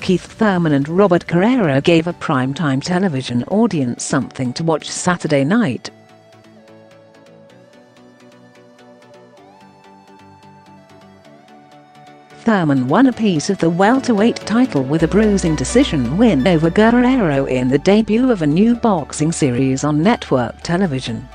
Thurman and Robert Guerrero gave a primetime television audience something to watch Saturday night. Thurman won a piece of the welterweight title with a bruising decision win over Guerrero in the debut of a new boxing series on network television.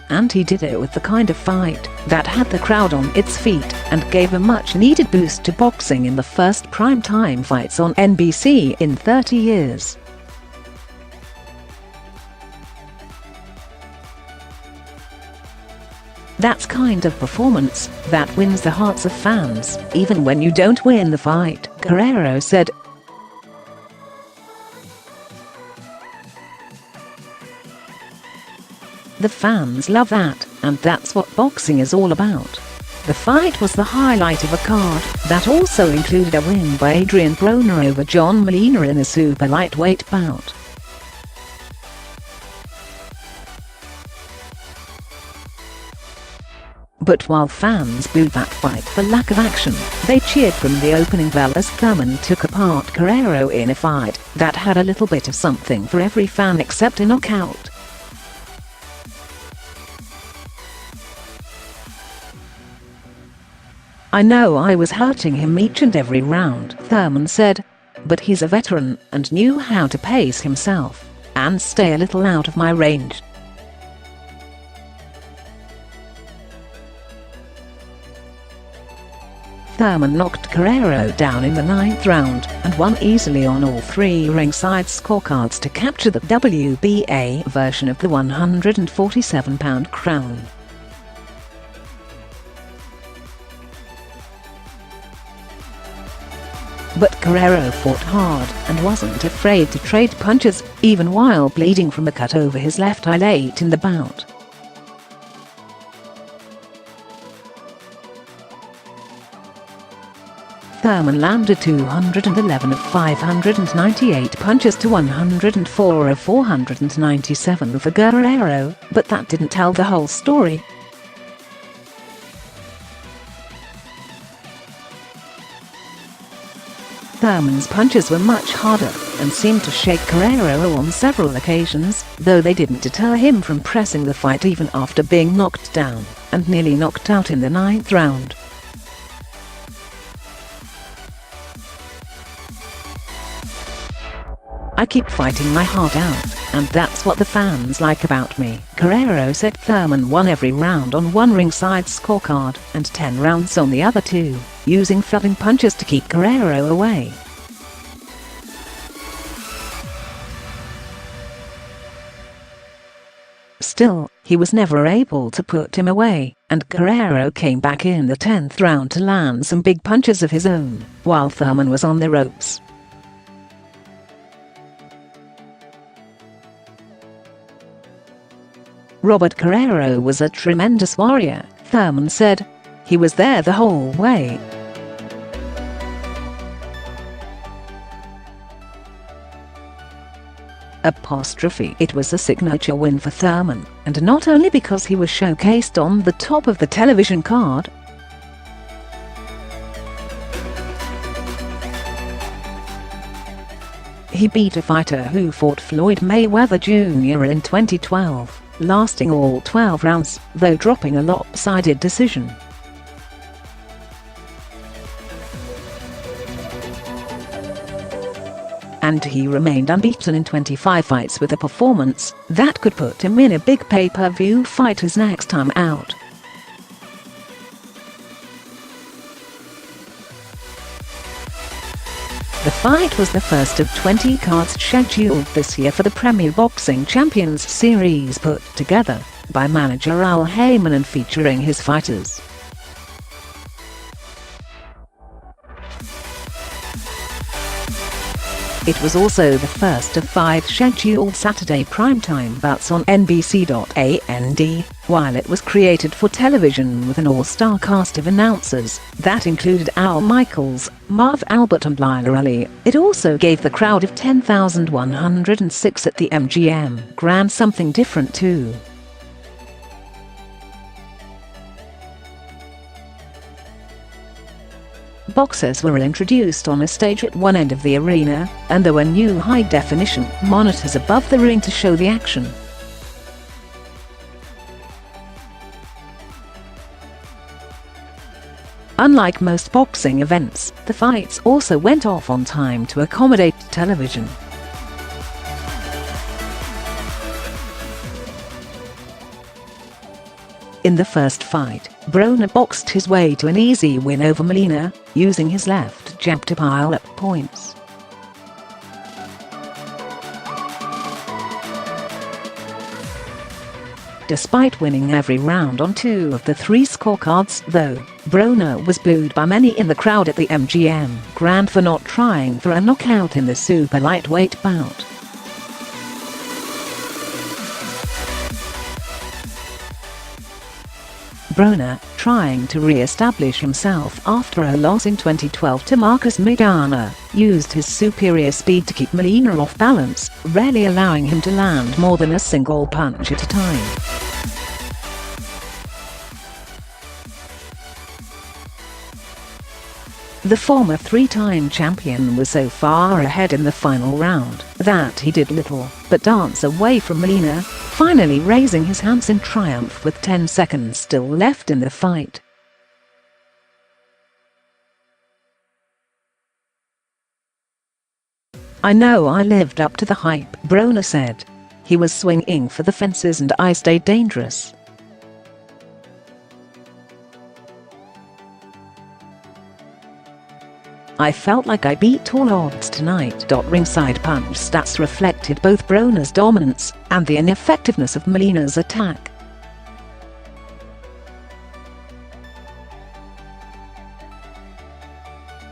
And he did it with the kind of fight that had the crowd on its feet and gave a much-needed boost to boxing in the first primetime fights on NBC in 30 years. That's kind of performance that wins the hearts of fans, even when you don't win the fight, Guerrero said. The fans love that, and that's what boxing is all about. The fight was the highlight of a card that also included a win by Adrien Broner over John Molina in a super lightweight bout. But while fans booed that fight for lack of action, they cheered from the opening bell as Thurman took apart Guerrero in a fight that had a little bit of something for every fan except a knockout. "I know I was hurting him each and every round," Thurman said, "but he's a veteran and knew how to pace himself and stay a little out of my range." Thurman knocked Guerrero down in the 9th round and won easily on all 3 ringside scorecards to capture the WBA version of the £147 crown. But Guerrero fought hard and wasn't afraid to trade punches, even while bleeding from a cut over his left eye late in the bout. Thurman landed 211 of 598 punches to 104 of 497 for Guerrero, but that didn't tell the whole story. Thurman's punches were much harder and seemed to shake Guerrero on several occasions, though they didn't deter him from pressing the fight even after being knocked down and nearly knocked out in the 9th round. "I keep fighting my heart out, and that's what the fans like about me," Guerrero said. Thurman won every round on one ringside scorecard and 10 rounds on the other 2, using thudding punches to keep Guerrero away. Still, he was never able to put him away, and Guerrero came back in the 10th round to land some big punches of his own, while Thurman was on the ropes. "Robert Guerrero was a tremendous warrior," Thurman said. "He was there the whole way." It was a signature win for Thurman, and not only because he was showcased on the top of the television card. He beat a fighter who fought Floyd Mayweather Jr in 2012, lasting all 12 rounds, though dropping a lopsided decision. And he remained unbeaten in 25 fights with a performance that could put him in a big pay-per-view fight his next time out. The fight was the first of 20 cards scheduled this year for the Premier Boxing Champions Series put together by manager Haymon and featuring his fighters. It was also the first of 5 scheduled Saturday primetime bouts on NBC.And, while it was created for television with an all-star cast of announcers that included Al Michaels, Marv and Laila. It also gave the crowd of 10,106 at the MGM Grand something different too. Boxers were introduced on a stage at one end of the arena, and there were new high-definition monitors above the ring to show the action. Unlike most boxing events, the fights also went off on time to accommodate television. In the first fight, Broner boxed his way to an easy win over Molina, using his left jab to pile up points. Despite winning every round on 2 of the 3 scorecards, though, Broner was booed by many in the crowd at the MGM Grand for not trying for a knockout in the super lightweight bout. Broner, trying to re-establish himself after a loss in 2012 to Marcus Maidana, used his superior speed to keep Molina off balance, rarely allowing him to land more than a single punch at a time. The former 3-time champion was so far ahead in the final round that he did little but dance away from Molina, finally raising his hands in triumph with 10 seconds still left in the fight. "I know I lived up to the hype," Broner said. "He was swinging for the fences and I stayed dangerous. I felt like I beat all odds tonight." Ringside punch stats reflected both Broner's dominance and the ineffectiveness of Molina's attack.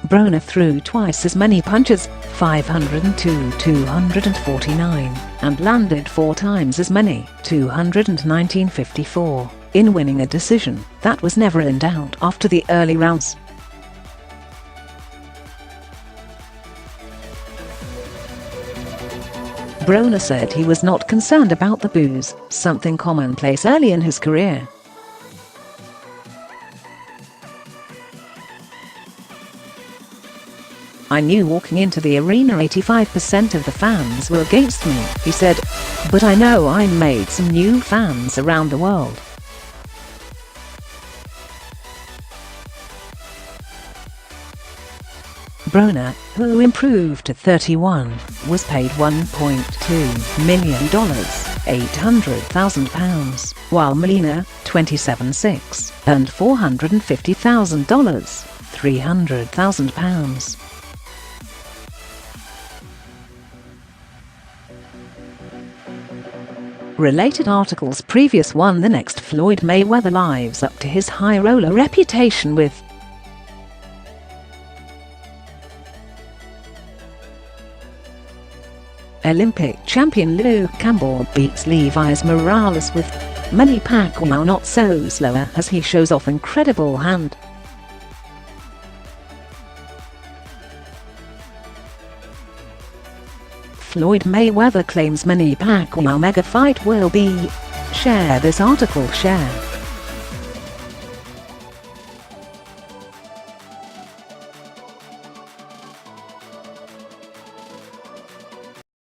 Broner threw twice as many punches, 502 to 249, and landed 4 times as many, 219-54, in winning a decision that was never in doubt after the early rounds. Broner said he was not concerned about the boos, something commonplace early in his career. "I knew walking into the arena 85% of the fans were against me," he said, "but I know I made some new fans around the world." Broner, who improved to 31, was paid $1.2 million, £800,000, while Molina, 27-6, earned $450,000, £300,000. Related articles: previous one. The next Floyd Mayweather lives up to his high roller reputation with Olympic champion Luke Campbell beats Levi's Morales with Manny Pacquiao not so slower as he shows off incredible hand. Floyd Mayweather claims Manny Pacquiao mega fight will be. Share this article. Share.